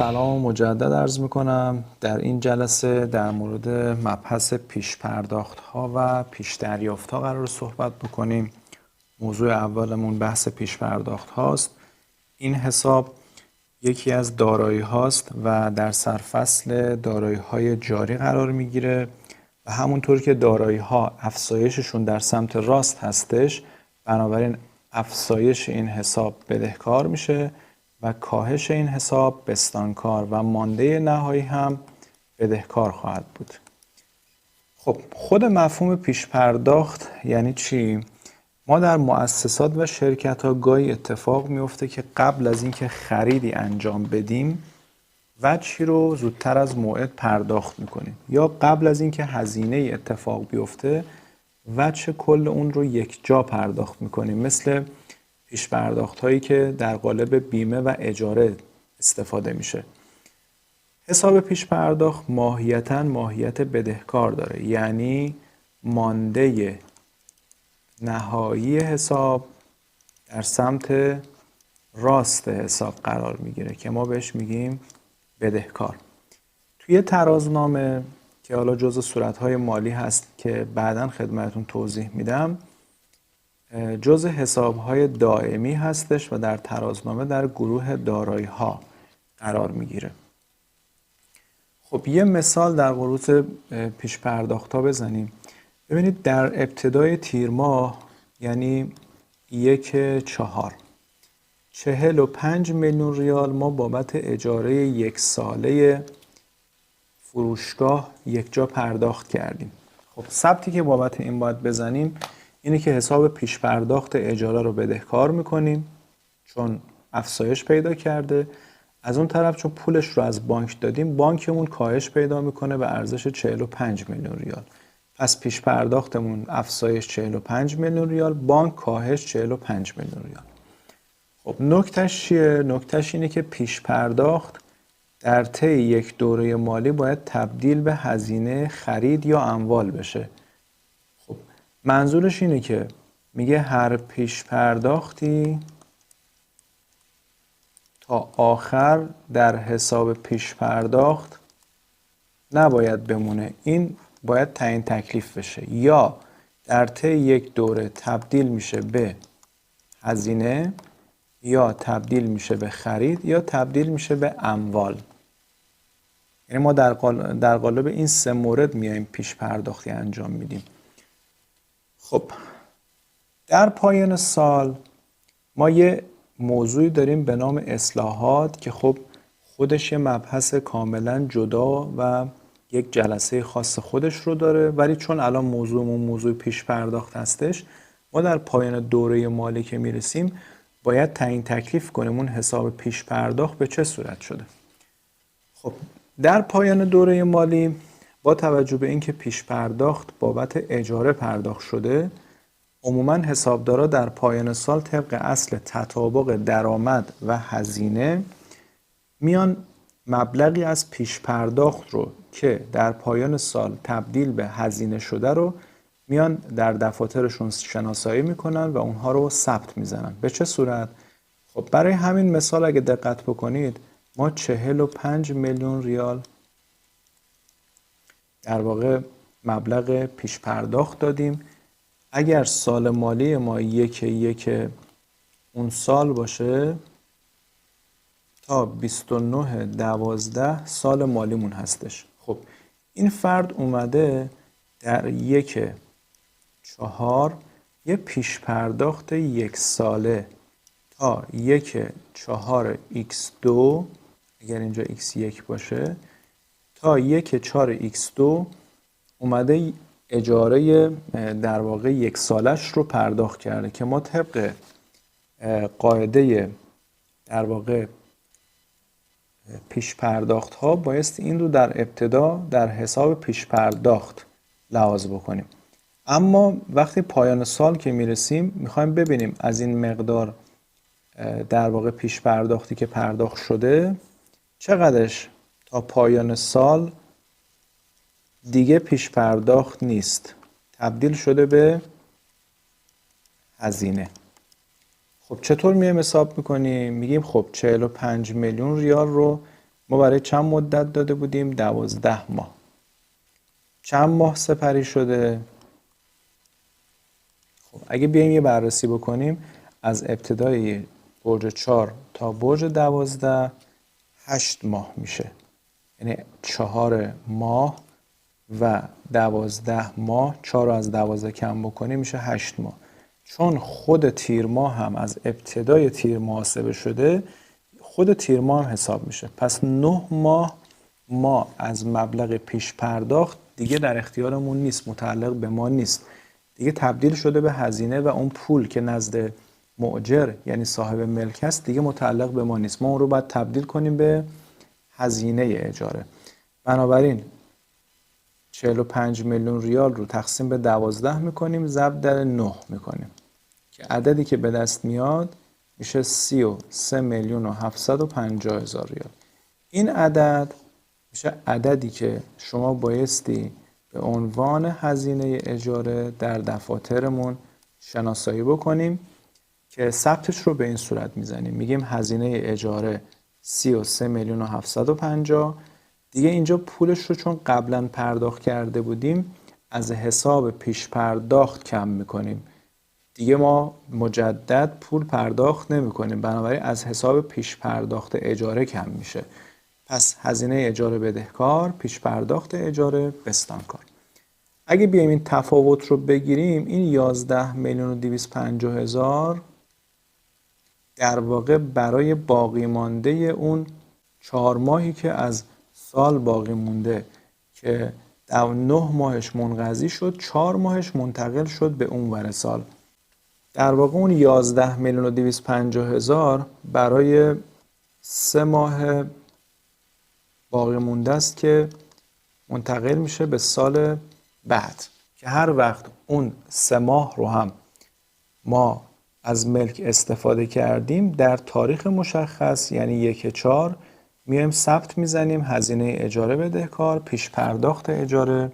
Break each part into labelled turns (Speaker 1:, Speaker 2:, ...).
Speaker 1: سلام مجدد عرض میکنم. در این جلسه در مورد مبحث پیش پرداخت ها و پیش دریافت ها قرار صحبت بکنیم. موضوع اولمون بحث پیش پرداخت هاست. این حساب یکی از دارایی هاست و در سرفصل دارایی های جاری قرار میگیره و همونطور که دارایی ها افزایششون در سمت راست هستش، بنابراین افزایش این حساب بدهکار میشه و کاهش این حساب بستانکار و مانده نهایی هم بدهکار خواهد بود. خب خود مفهوم پیش پرداخت یعنی چی؟ ما در مؤسسات و شرکت ها گاهی اتفاق میفته که قبل از اینکه خریدی انجام بدیم وجهی رو زودتر از موعد پرداخت میکنیم، یا قبل از اینکه هزینه اتفاق بیفته وجه کل اون رو یک جا پرداخت میکنیم، مثل پیش پرداخت هایی که در قالب بیمه و اجاره استفاده میشه. حساب پیش پرداخت ماهیتاً ماهیت بدهکار داره، یعنی مانده نهایی حساب در سمت راست حساب قرار میگیره که ما بهش میگیم بدهکار. توی ترازنامه که حالا جزء صورتهای مالی هست که بعداً خدمتتون توضیح میدم، جزء حسابهای دائمی هستش و در ترازنامه در گروه دارایی ها قرار میگیره. خب یه مثال در خصوص پیش پرداخت ها بزنیم. ببینید در ابتدای تیر ماه یعنی 1/4 45 میلیون ریال ما بابت اجاره 1 ساله فروشگاه یک جا پرداخت کردیم. خب ثبتی که بابت این باید بزنیم اینه که حساب پیش پرداخت اجاره رو بدهکار میکنیم چون افزایش پیدا کرده. از اون طرف چون پولش رو از بانک دادیم، بانکمون کاهش پیدا میکنه به ارزش 45 میلیون ریال. پس پیش پرداختمون افزایش 45 میلیون ریال، بانک کاهش 45 میلیون ریال. خب نکتهش چیه؟ نکتهش اینه که پیش پرداخت در طی یک دوره مالی باید تبدیل به هزینه خرید یا اموال بشه. خب منظورش اینه که میگه هر پیش پرداختی تا آخر در حساب پیش پرداخت نباید بمونه، این باید تعیین تکلیف بشه، یا در طی یک دوره تبدیل میشه به هزینه، یا تبدیل میشه به خرید، یا تبدیل میشه به اموال. یعنی ما در قالب این سه مورد میایم پیش پرداختی انجام میدیم. خب در پایان سال ما یه موضوعی داریم به نام اصلاحات که خب خودش یه مبحث کاملا جدا و یک جلسه خاص خودش رو داره، ولی چون الان موضوعمون موضوع پیش پرداخت هستش، ما در پایان دوره مالی که میرسیم باید تعیین تکلیف کنیم اون حساب پیش پرداخت به چه صورت شده. خب در پایان دوره مالی با توجه به اینکه پیش پرداخت بابت اجاره پرداخت شده، عموما حسابدارا در پایان سال طبق اصل تطابق درآمد و هزینه میان مبلغی از پیش پرداخت رو که در پایان سال تبدیل به هزینه شده رو میان در دفاترشون شناسایی میکنن و اونها رو ثبت میزنن. به چه صورت؟ خب برای همین مثال اگه دقت بکنید ما 45 میلیون ریال در واقع مبلغ پیش پرداخت دادیم. اگر سال مالی ما 1/1 اون سال باشه تا 29/12 سال مالیمون هستش. خب این فرد اومده در 1/4 یه پیش پرداخت 1 ساله تا 1/4 x2، اگر اینجا x1 باشه، تا 1/4 x2 اومده اجاره در واقع 1 سالش رو پرداخت کرده که ما طبق قاعده در واقع پیش پرداخت ها بایست این رو در ابتدا در حساب پیش پرداخت لحاظ بکنیم. اما وقتی پایان سال که میرسیم میخوایم ببینیم از این مقدار در واقع پیش پرداختی که پرداخت شده چقدرش تا پایان سال دیگه پیش پرداخت نیست، تبدیل شده به هزینه. خب چطور میایم حساب میکنیم؟ میگیم خب 45 میلیون ریال رو ما برای چند مدت داده بودیم؟ 12 ماه. چند ماه سپری شده؟ خب اگه بیایم یه بررسی بکنیم، از ابتدای برج 4 تا برج 12 8 ماه میشه. یعنی 4 ماه و 12 ماه، 4 رو از 12 کم بکنیم میشه 8 ماه. چون خود تیر ماه هم از ابتدای تیر محاسبه شده، خود تیر ماه هم حساب میشه. پس 9 ماه ما از مبلغ پیش پرداخت دیگه در اختیارمون نیست، متعلق به ما نیست، دیگه تبدیل شده به هزینه و اون پول که نزد مؤجر یعنی صاحب ملک است دیگه متعلق به ما نیست. ما اون رو باید تبدیل کنیم به هزینه اجاره. بنابراین 45 میلیون ریال رو تقسیم به 12 میکنیم، ضرب در 9 میکنیم که عددی که به دست میاد میشه 33 میلیون و 750 هزار ریال. این عدد میشه عددی که شما بایستی به عنوان هزینه اجاره در دفاترمون شناسایی بکنیم که ثبتش رو به این صورت میزنیم، میگیم هزینه اجاره 33 میلیون و 750. دیگه اینجا پولش رو چون قبلا پرداخت کرده بودیم از حساب پیش پرداخت کم میکنیم، دیگه ما مجدد پول پرداخت نمی کنیم، بنابراین از حساب پیش پرداخت اجاره کم میشه. پس هزینه اجاره بدهکار، پیش پرداخت اجاره بستانکار. اگه بیایم این تفاوت رو بگیریم، این 11 میلیون و 250 هزار در واقع برای باقی مانده اون 4 ماهی که از سال باقی مونده که 9 ماهش منقضی شد، 4 ماهش منتقل شد به اون ور سال. در واقع اون 11 میلیون و 250 هزار برای 3 ماه باقی مونده است که منتقل میشه به سال بعد، که هر وقت اون 3 ماه رو هم ما از ملک استفاده کردیم در تاریخ مشخص یعنی 1/4 میایم ثبت میزنیم هزینه اجاره بدهکار، پیش پرداخت اجاره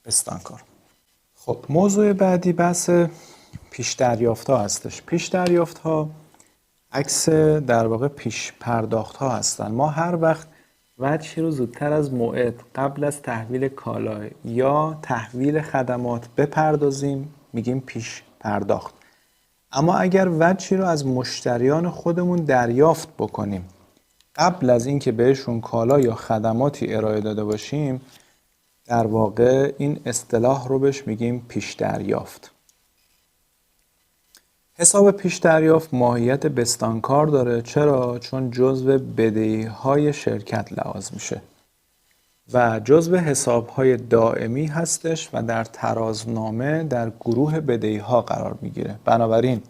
Speaker 1: بستانکار. خب موضوع بعدی بحث پیش دریافت ها هستش. پیش دریافت ها عکس در واقع پیش پرداخت ها هستن. ما هر وقت وجهی رو زودتر از موعد قبل از تحویل کالا یا تحویل خدمات بپردازیم میگیم پیش پرداخت. اما اگر وجهی رو از مشتریان خودمون دریافت بکنیم قبل از اینکه بهشون کالا یا خدماتی ارائه داده باشیم، در واقع این اصطلاح رو بهش میگیم پیش دریافت. حساب پیش دریافت ماهیت بستانکار داره. چرا؟ چون جزو بدهی‌های شرکت لحاظ میشه و جزو حساب‌های دائمی هستش و در ترازنامه در گروه بدهی‌ها قرار میگیره. بنابراین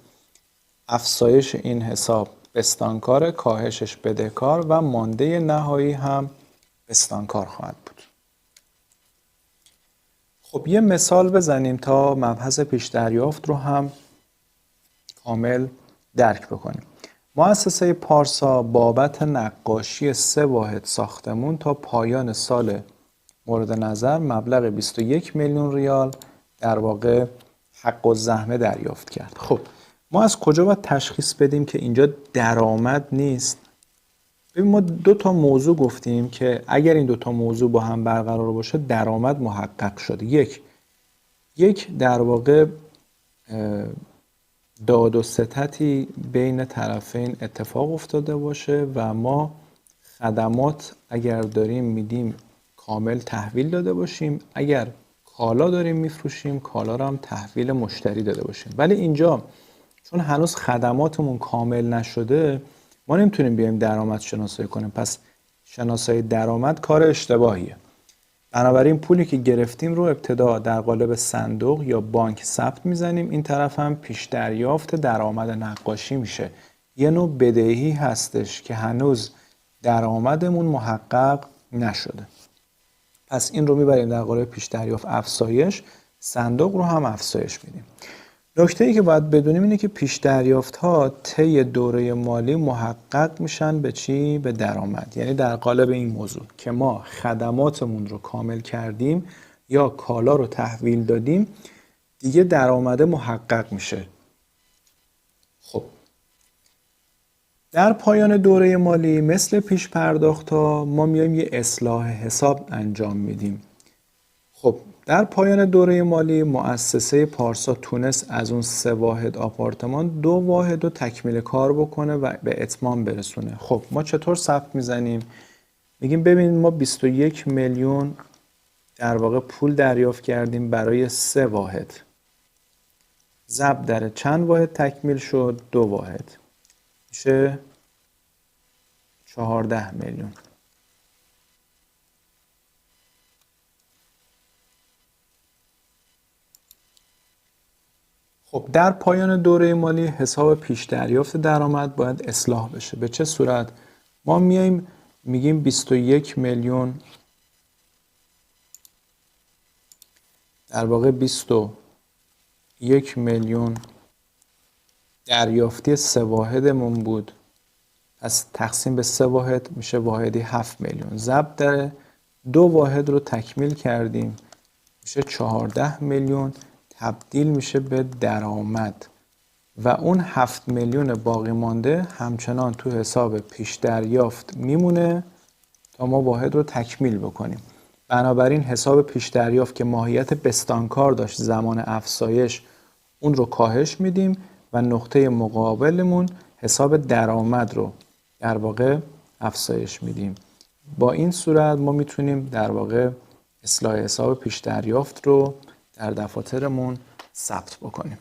Speaker 1: افزایش این حساب بستانکار، کاهشش بدهکار و مانده نهایی هم بستانکار خواهد بود. خب یه مثال بزنیم تا مبحث پیش دریافت رو هم کامل درک بکنیم. مؤسسه پارسا بابت نقاشی 3 واحد ساختمون تا پایان سال مورد نظر مبلغ 21 میلیون ریال در واقع حق الزحمه دریافت کرد. خب ما از کجا باید تشخیص بدیم که اینجا درآمد نیست؟ ببین ما 2 تا موضوع گفتیم که اگر این 2 تا موضوع با هم برقرار باشه درآمد محقق شده. یک در واقع داد و ستدی بین طرفین اتفاق افتاده باشه و ما خدمات اگر داریم میدیم کامل تحویل داده باشیم، اگر کالا داریم میفروشیم کالا رو هم تحویل مشتری داده باشیم. ولی اینجا چون هنوز خدماتمون کامل نشده ما نمیتونیم بیایم درآمد شناسایی کنیم، پس شناسایی درآمد کار اشتباهیه. بنابراین پولی که گرفتیم رو ابتدا در قالب صندوق یا بانک ثبت میزنیم، این طرف هم پیش دریافت درآمد نقاشی میشه. یه نوع بدهی هستش که هنوز درآمدمون محقق نشده. پس این رو میبریم در قالب پیش دریافت افزایش، صندوق رو هم افزایش میدیم. نکته‌ای که باید بدونیم اینه که پیش دریافت‌ها طی دوره مالی محقق میشن به چی؟ به درآمد. یعنی در قالب این موضوع که ما خدماتمون رو کامل کردیم یا کالا رو تحویل دادیم دیگه درآمد محقق میشه. خب در پایان دوره مالی مثل پیش پرداخت ها ما میایم یه اصلاح حساب انجام میدیم. خب در پایان دوره مالی مؤسسه پارسا تونست از اون 3 واحد آپارتمان 2 واحد رو تکمیل کار بکنه و به اتمام برسونه. خب ما چطور ثبت میزنیم؟ میگیم ببینید ما 21 میلیون در واقع پول دریافت کردیم برای 3 واحد. ضرب در چند واحد تکمیل شد؟ 2 واحد. میشه 14 میلیون. خب در پایان دوره مالی حساب پیش دریافت درآمد باید اصلاح بشه. به چه صورت؟ ما میایم میگیم 21 میلیون در واقع 21 میلیون دریافتی 3 واحدمون بود، پس تقسیم به 3 واحد میشه واحدی 7 میلیون. ضرب در 2 واحد رو تکمیل کردیم میشه 14 میلیون، تبدیل میشه به درآمد و اون 7 میلیون باقی مانده همچنان تو حساب پیش دریافت میمونه تا ما واحد رو تکمیل بکنیم. بنابراین حساب پیش دریافت که ماهیت بستانکار داشت زمان افزایش اون رو کاهش میدیم و نقطه مقابلمون حساب درآمد رو در واقع افزایش میدیم. با این صورت ما میتونیم در واقع اصلاح حساب پیش دریافت رو در دفاترمون ثبت بکنیم.